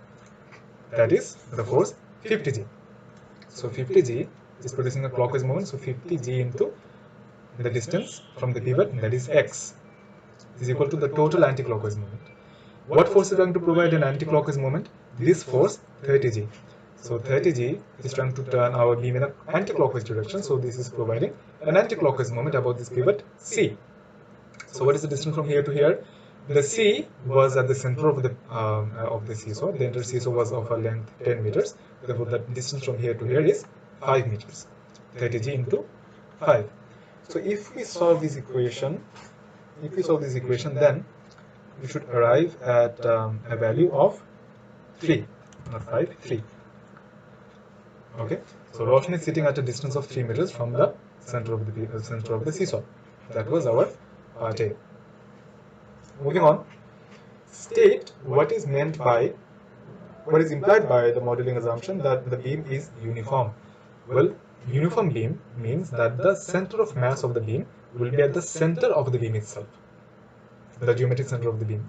That is the force 50G. So 50G is producing a clockwise moment. So 50G into the distance from the pivot, that is x, is equal to the total anti-clockwise moment. What force is going to provide an anti-clockwise moment? This force 30G. So 30G is trying to turn our beam in an anti-clockwise direction. So this is providing an anti-clockwise moment about this pivot C. So what is the distance from here to here? The C was at the center of the seesaw. The entire seesaw was of a length 10 meters. Therefore, the distance from here to here is 5 meters. 30G into 5. So if we solve this equation, then we should arrive at a value of 3, not 5, 3. Okay, so Roshan is sitting at a distance of 3 meters from the center of the seesaw. That was our part A. Moving on, state what is implied by the modeling assumption that the beam is uniform. Well, uniform beam means that the center of mass of the beam will be at the center of the beam itself, the geometric center of the beam.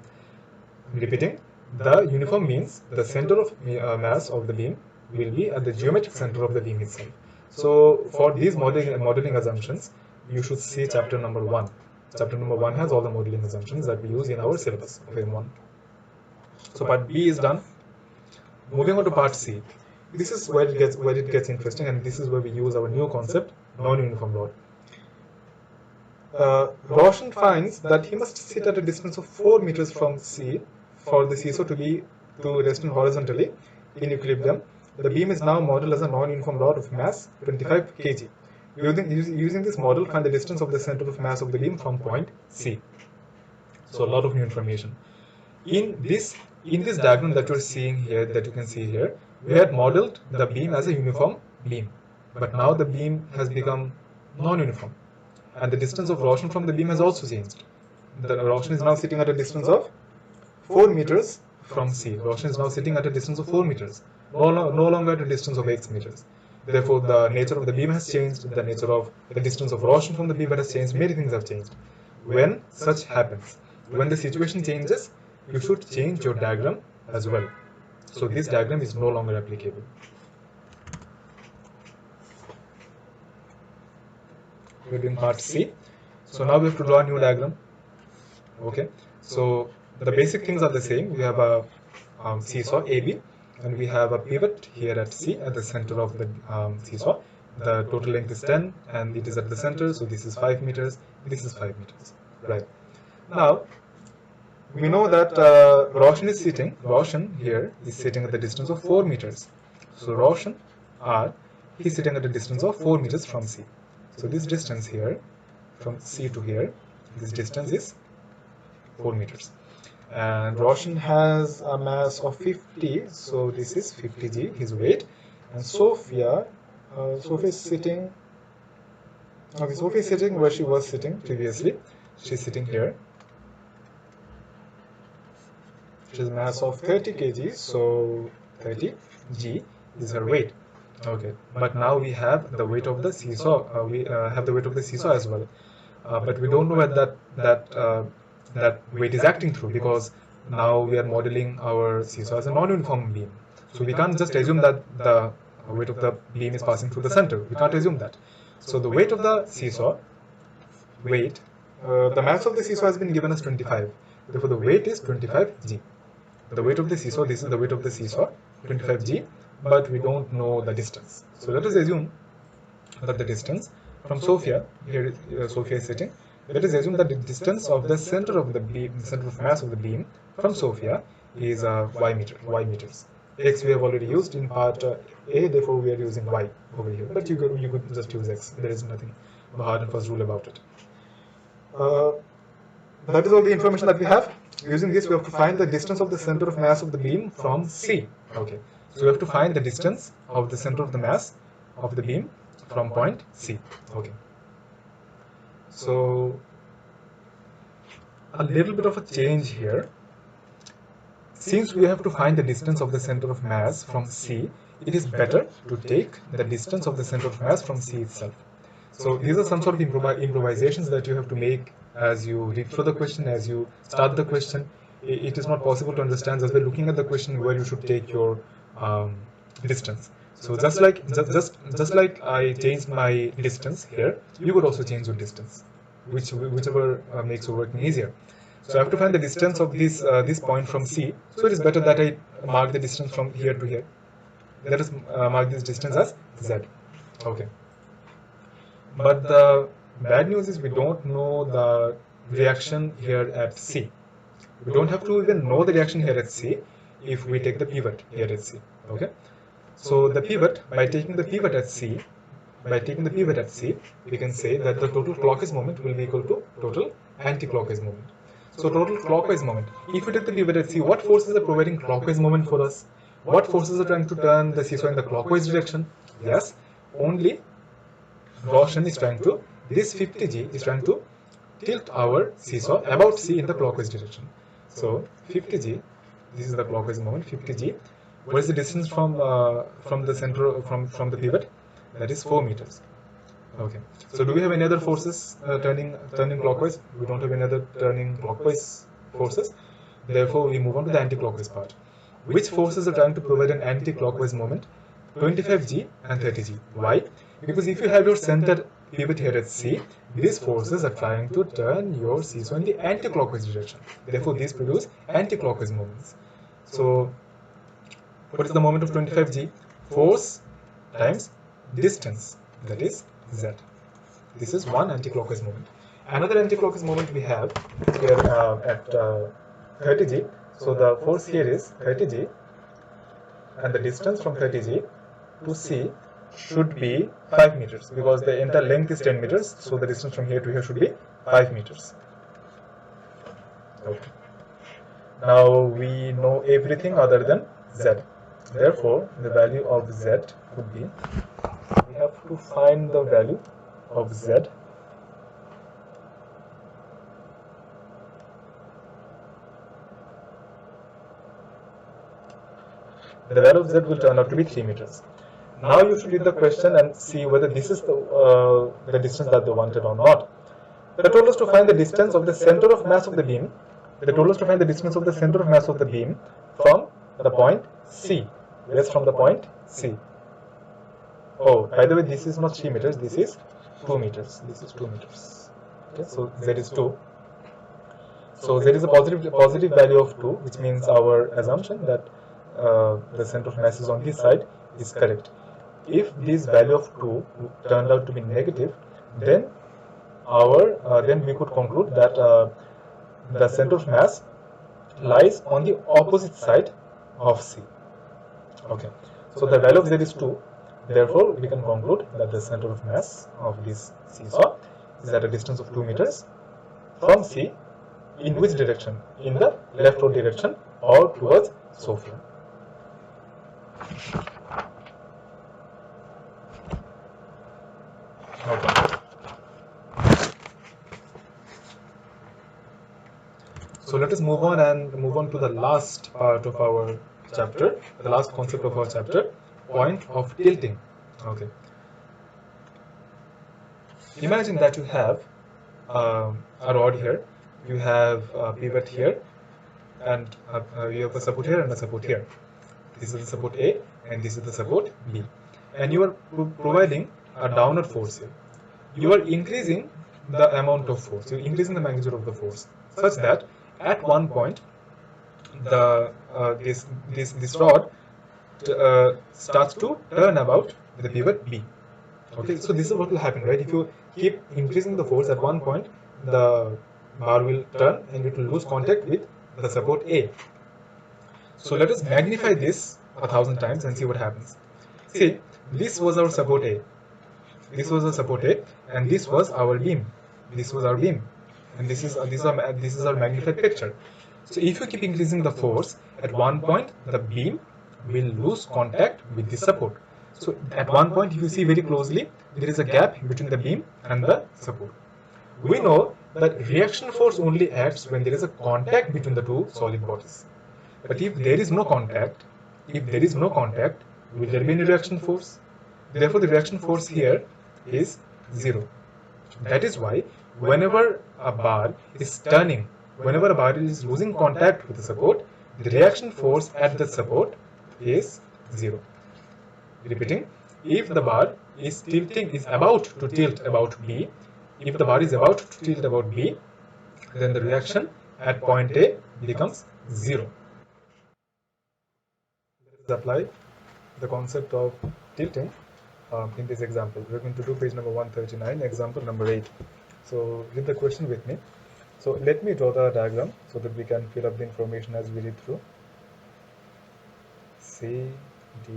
Repeating, the uniform means the center of mass of the beam will be at the geometric center of the beam itself. So for these modeling assumptions, you should see chapter number 1. Chapter number 1 has all the modeling assumptions that we use in our syllabus of M1. So part B is done. Moving on to part C. This is where it gets interesting, and this is where we use our new concept, non-uniform rod. Roshan finds that he must sit at a distance of 4 meters from C for the seesaw to rest horizontally in equilibrium. The beam is now modeled as a non-uniform rod of mass 25 kg. Using this model, find the distance of the center of mass of the beam from point C. So a lot of new information. In this diagram that you're seeing here, that you can see here, we had modeled the beam as a uniform beam, but now the beam has become non-uniform, and the distance of Roshan from the beam has also changed. The Roshan is now sitting at a distance of 4 meters from C. Roshan is now sitting at a distance of 4 meters. no longer at a distance of x meters. Therefore, the nature of the beam has changed, the nature of the distance of Roshan from the beam has changed, many things have changed. When such happens, when the situation changes, you should change your diagram as well. So this diagram is no longer applicable. We're doing part C. So now we have to draw a new diagram. Okay. So the basic things are the same. We have a seesaw AB, and we have a pivot here at C at the center of the seesaw. The total length is 10, and it is at the center. So this is 5 meters. This is 5 meters. Right. Now we know that Roshan here is sitting at the distance of 4 meters. So Roshan R, he's sitting at a distance of 4 meters from C. So this distance here, from C to here, this distance is 4 meters. And Roshan has a mass of 50, so this is 50 g, his weight. And Sophia is sitting, okay, Sophia is sitting where she was sitting previously. She's sitting here. She has a mass of 30 kg, so 30 g is her weight. Okay, but now we have the weight of the seesaw. We have the weight of the seesaw as well, but we don't know whether that weight is acting through, because now we are modeling our seesaw as a non-uniform beam. So we can't just assume that the weight of the beam is passing through the center. We can't assume that. So the weight of the seesaw, the mass of the seesaw has been given as 25. Therefore, the weight is 25 g. The weight of the seesaw, this is the weight of the seesaw, 25 g, but we don't know the distance. So let us assume that the distance from Sophia, here Sophia is sitting, let us assume that the distance of the center of the beam, the center of mass of the beam from Sophia is y meters. X we have already used in part A, therefore we are using y over here, but you could just use x. There is nothing hard and fast rule about it. That is all the information that we have. Using this, we have to find the distance of the center of mass of the beam from C. Okay, so we have to find the distance of the center of the mass of the beam from point C. Okay, so a little bit of a change here. Since we have to find the distance of the center of mass from C, it is better to take the distance of the center of mass from C itself. So these are some sort of improvisations that you have to make as you read through the question, as you start the question. It is not possible to understand just by looking at the question where you should take your distance. So just like I changed my distance here, you could also change your distance, whichever makes your working easier. So I have to find the distance of this point from C. So it is better that I mark the distance from here to here. Let us mark this distance as Z. Okay. But the bad news is we don't know the reaction here at C. We don't have to even know the reaction here at C if we take the pivot here at C. Okay. So the pivot, by taking the pivot at C, we can say that the total clockwise moment will be equal to total anti-clockwise moment. So total clockwise moment. If we take the pivot at C, what forces are providing clockwise moment for us? What forces are trying to turn the seesaw in the clockwise direction? Yes, only Roshan is trying to, this 50G is trying to tilt our seesaw about C in the clockwise direction. So 50G, this is the clockwise moment, 50G. What is the distance from the center, from the pivot? That is 4 meters. Okay. So do we have any other forces turning clockwise? We don't have any other turning clockwise forces. Therefore, we move on to the anti-clockwise part. Which forces are trying to provide an anti-clockwise moment? 25G and 30G. Why? Because if you have your center pivot here at C, these forces are trying to turn your seesaw in the anti-clockwise direction. Therefore, these produce anti-clockwise moments. So, what is the moment of 25G? Force times distance, that is Z. This is one anti-clockwise moment. Another anti-clockwise moment we have here at 30G. So the force here is 30G, and the distance from 30G to C should be 5 meters, because the entire length is 10 meters. So the distance from here to here should be 5 meters. Okay. Now we know everything other than Z. Therefore, the value of Z would be, we have to find the value of Z. the value of z will turn out to be 3 meters. Now you should read the question and see whether this is the distance that they wanted or not. They told us to find the distance of the center of mass of the beam. They told us to find the distance of the center of mass of the beam from the point C. Yes, from the point C. Oh, by the way, this is not 3 meters, this is 2 meters. This is 2 meters. Okay, so z is 2. So there is a positive value of 2, which means our assumption that the center of mass is on this side is correct. If this value of 2 turned out to be negative, then then we could conclude that the center of mass lies on the opposite side of C. Okay, so the value of z is 2. Therefore, we can conclude that the center of mass of this seesaw is at a distance of 2 meters from C. In which direction? In the leftward direction or towards Sofia. Okay. So let us move on to the last part of our chapter, the last concept of our chapter, point of tilting. Okay. Imagine that you have a rod here, you have a pivot here, and you have a support here and a support here. This is the support A and this is the support B. And you are providing a downward force here. You are increasing the amount of force, you are increasing the magnitude of the force, such that at one point this rod starts to turn about the pivot B. Okay, so this is what will happen, right? If you keep increasing the force, at one point the bar will turn and it will lose contact with the support A. So let us magnify this 1,000 times and see what happens. See, this was our support A. This was our support A, and this was our beam. This was our beam, and this is our magnified picture. So if you keep increasing the force, at one point the beam will lose contact with the support. So at one point, if you see very closely, there is a gap between the beam and the support. We know that reaction force only acts when there is a contact between the two solid bodies. But if there is no contact, will there be any reaction force? Therefore, the reaction force here is 0. That is why whenever a bar is turning, whenever a bar is losing contact with the support, the reaction force at the support is 0. Repeating, if the bar is about to tilt about B, if the bar is about to tilt about B, then the reaction at point A becomes 0. Let us apply the concept of tilting in this example. We're going to do page number 139, example number 8. So read the question with me. So let me draw the diagram so that we can fill up the information as we read through. C, D,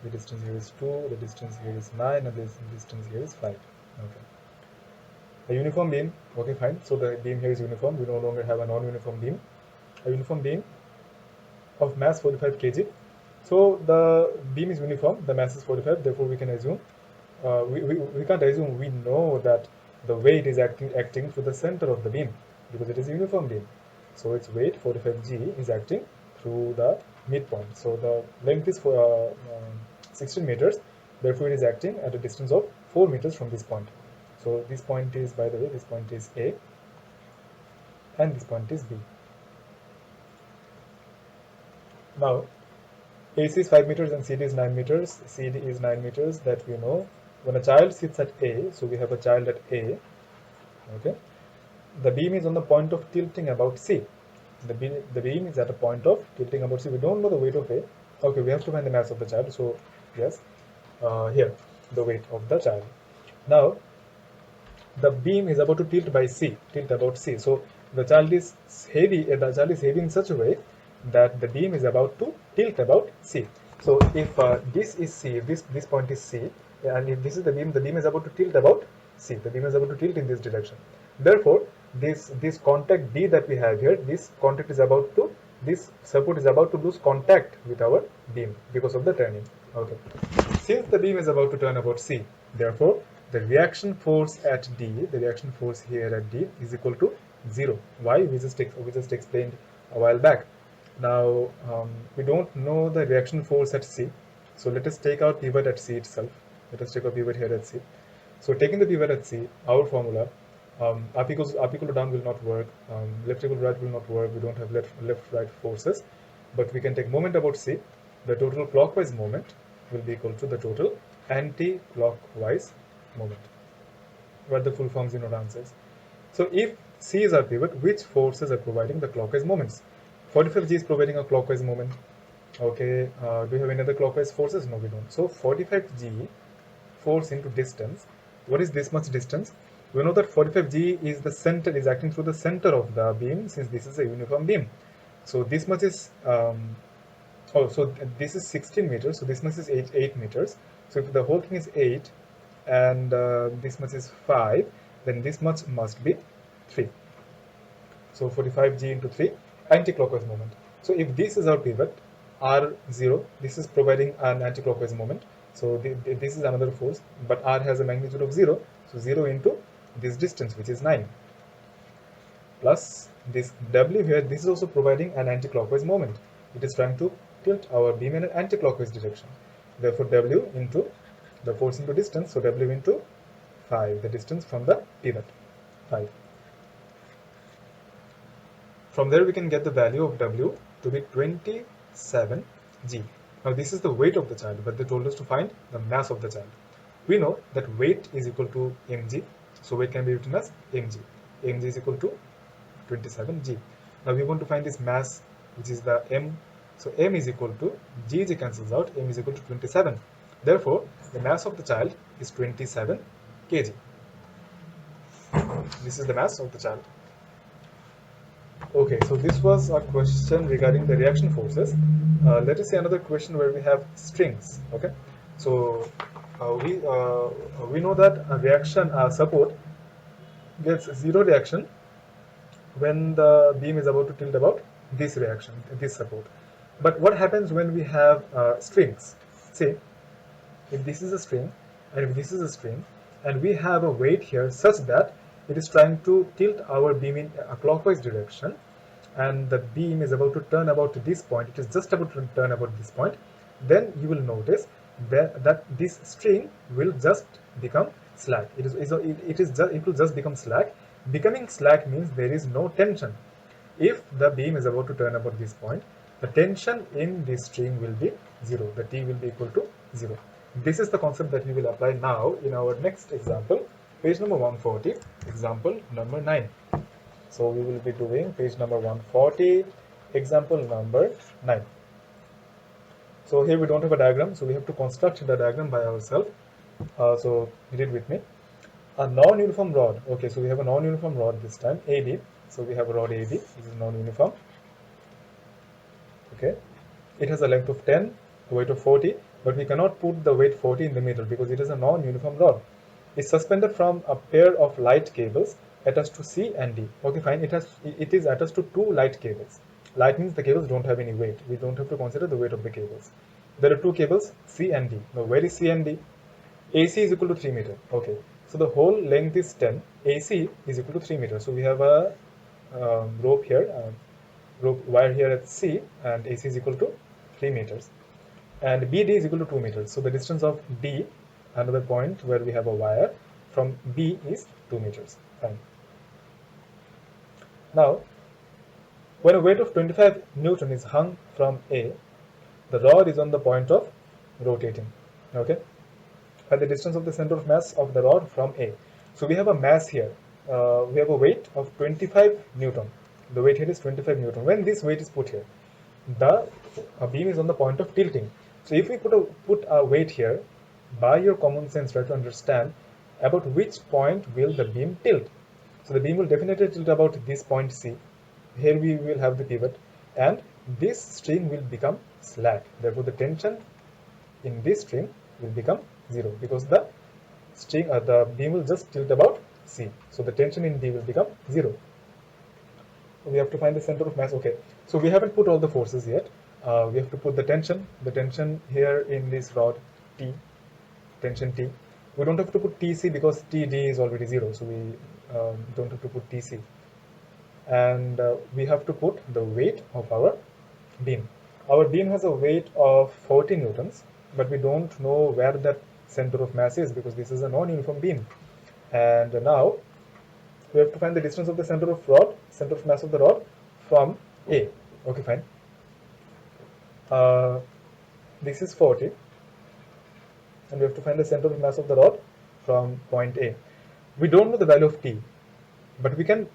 the distance here is 2, the distance here is 9, and the distance here is 5. Okay. A uniform beam, okay, fine. So the beam here is uniform. We no longer have a non-uniform beam. A uniform beam of mass 45 kg. So the beam is uniform, the mass is 45, therefore we can assume, we can't assume, we know that the weight is acting through the center of the beam because it is a uniform beam. So its weight 45g is acting through the midpoint. So the length is 16 meters, therefore it is acting at a distance of 4 meters from this point. So this point is, by the way, this point is A and this point is B. Now AC is 5 meters and CD is 9 meters. CD is 9 meters, that we know. When a child sits at A, so we have a child at A, okay, the beam is on the point of tilting about C. The beam is at a point of tilting about C. We don't know the weight of A. Okay, we have to find the mass of the child. So yes, here, the weight of the child. Now, the beam is about to tilt about C. So the child is heavy in such a way that the beam is about to tilt about C. So if this is C, if this point is C, and if this is the beam is about to tilt about C. The beam is about to tilt in this direction. Therefore, this contact D that we have here, this support is about to lose contact with our beam because of the turning. Okay. Since the beam is about to turn about C, therefore the reaction force at D, the reaction force here at D is equal to 0. Why? We just explained a while back. Now we don't know the reaction force at C, so let us take our pivot at C itself. Let us take a pivot here at C. So taking the pivot at C, our formula, up equal to down will not work, left equal to right will not work, we don't have left right forces, but we can take moment about C. The total clockwise moment will be equal to the total anti-clockwise moment, what the full forms in our answers. So if C is our pivot, which forces are providing the clockwise moments? 45G is providing a clockwise moment. Okay, do we have any other clockwise forces? No, we don't. So 45G force into distance. What is this much distance? We know that 45G is the center, is acting through the center of the beam, since this is a uniform beam. So this much is this is 16 meters, so this much is 8 meters. So if the whole thing is 8 and this much is 5, then this much must be 3. So 45G into 3, anti-clockwise moment. So if this is our pivot, R0, this is providing an anti-clockwise moment. So this is another force, but R has a magnitude of 0. So 0 into this distance, which is 9, plus this W here, this is also providing an anti-clockwise moment. It is trying to tilt our beam in an anti-clockwise direction. Therefore, W into the force into distance, so W into 5, the distance from the pivot, 5. From there, we can get the value of W to be 27 G. Now, this is the weight of the child, but they told us to find the mass of the child. We know that weight is equal to mg, so weight can be written as mg. Mg is equal to 27 G. Now, we want to find this mass, which is the m. So, m is equal to g cancels out, m is equal to 27. Therefore, the mass of the child is 27 kg. This is the mass of the child. Okay, so this was a question regarding the reaction forces. Let us see another question where we have strings. Okay, so we know that a reaction support gets zero reaction when the beam is about to tilt about this reaction, this support. But what happens when we have strings? See, if this is a string and if this is a string, and we have a weight here such that it is trying to tilt our beam in a clockwise direction, and the beam is about to turn about to this point, it is just about to turn about this point, then you will notice that this string will just become slack. It will just become slack. Becoming slack means there is no tension. If the beam is about to turn about this point, the tension in this string will be 0. The T will be equal to 0. This is the concept that we will apply now in our next example, page number 140, example number 9. So we will be doing page number 140, example number 9. So here we don't have a diagram, so we have to construct the diagram by ourselves. So read with me. A non-uniform rod. Okay, so we have a non-uniform rod this time, AB. So we have a rod AB, this is non-uniform. Okay, it has a length of 10, a weight of 40, but we cannot put the weight 40 in the middle because it is a non-uniform rod. It's suspended from a pair of light cables attached to C and D. Okay, fine. It is attached to 2 light cables. Light means the cables don't have any weight. We don't have to consider the weight of the cables. There are 2 cables, C and D. Now, where is C and D? AC is equal to 3 meters. Okay, so the whole length is 10. AC is equal to 3 meters. So we have a rope here, rope wire here at C, and AC is equal to 3 meters. And BD is equal to 2 meters. So the distance of D, another point where we have a wire, from B is 2 meters. Fine. Now, when a weight of 25 Newton is hung from A, the rod is on the point of rotating. Okay, at the distance of the center of mass of the rod from A. So we have a mass here. We have a weight of 25 Newton. The weight here is 25 Newton. When this weight is put here, the beam is on the point of tilting. So if we put a weight here, by your common sense, try to understand about which point will the beam tilt. So the beam will definitely tilt about this point C. Here we will have the pivot, and this string will become slack. Therefore, the tension in this string will become 0 because the beam will just tilt about C. So the tension in D will become 0. We have to find the center of mass. Okay, so we haven't put all the forces yet. We have to put the tension here in this rod, T, tension T. We don't have to put TC because TD is already 0, so we don't have to put TC. And we have to put the weight of our beam. Our beam has a weight of 40 newtons, but we don't know where that center of mass is because this is a non-uniform beam. And now we have to find the distance of the center of mass of the rod from A. Okay, fine. This is 40, and we have to find the center of mass of the rod from point A. We don't know the value of T, but we can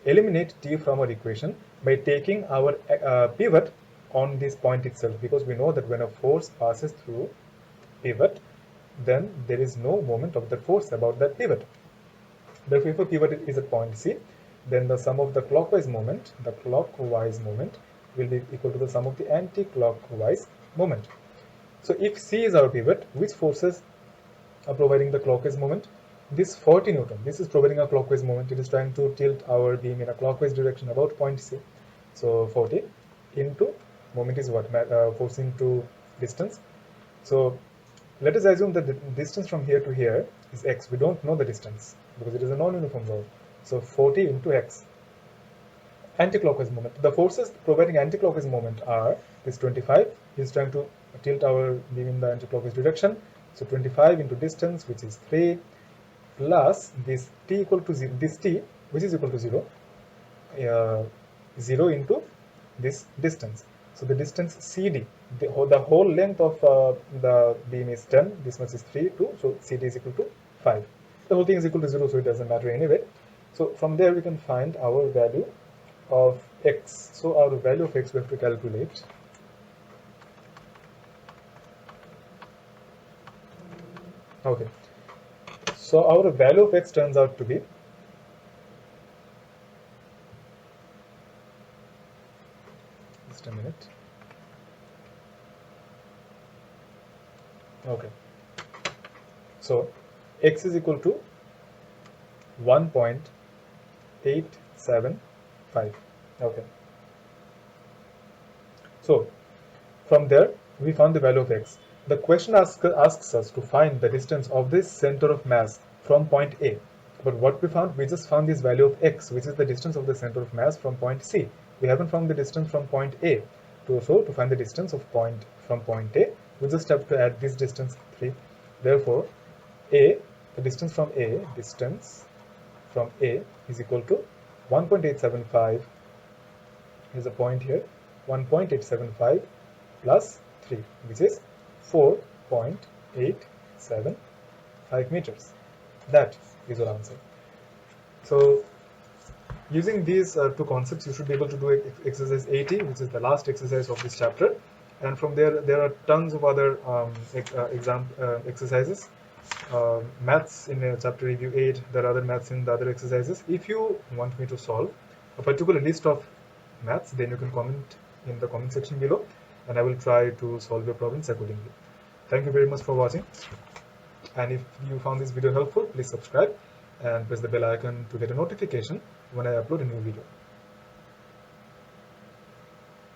eliminate T from our equation by taking our pivot on this point itself, because we know that when a force passes through pivot, then there is no moment of the force about that pivot. Therefore, if a pivot is at point C, then the sum of the clockwise moment will be equal to the sum of the anti-clockwise moment. So if C is our pivot, which forces are providing the clockwise moment? This 40 Newton, this is providing a clockwise moment. It is trying to tilt our beam in a clockwise direction about point C. So 40 into moment is what? Force into distance. So let us assume that the distance from here to here is x. We don't know the distance because it is a non-uniform rod. So 40 into x. Anti-clockwise moment. The forces providing anti-clockwise moment are this 25 is trying to tilt our beam in the anti-clockwise direction. So 25 into distance, which is 3, plus this t equal to 0, this t which is equal to 0, 0 into this distance. So the distance CD, the whole length of the beam is 10, this much is 3, 2, so CD is equal to 5. The whole thing is equal to 0, so it doesn't matter anyway. So from there we can find our value of x. So our value of x we have to calculate. Okay. So our value of x turns out to be just a minute. Okay. So x is equal to 1.875. Okay. So from there we found the value of x. The question asks us to find the distance of this center of mass from point A. But what we found, we just found this value of x, which is the distance of the center of mass from point C. We haven't found the distance from point A. So to find the distance of from point A, we just have to add this distance 3. Therefore, the distance from A is equal to 1.875. Here's a point here, 1.875 plus 3, which is 4.875 meters. That is your answer. So using these two concepts, you should be able to do exercise 80, which is the last exercise of this chapter. And from there are tons of other exercises. Maths in chapter review 8, there are other maths in the other exercises. If you want me to solve a particular list of maths, then you can comment in the comment section below, and I will try to solve your problems accordingly. Thank you very much for watching, and if you found this video helpful, please subscribe and press the bell icon to get a notification when I upload a new video.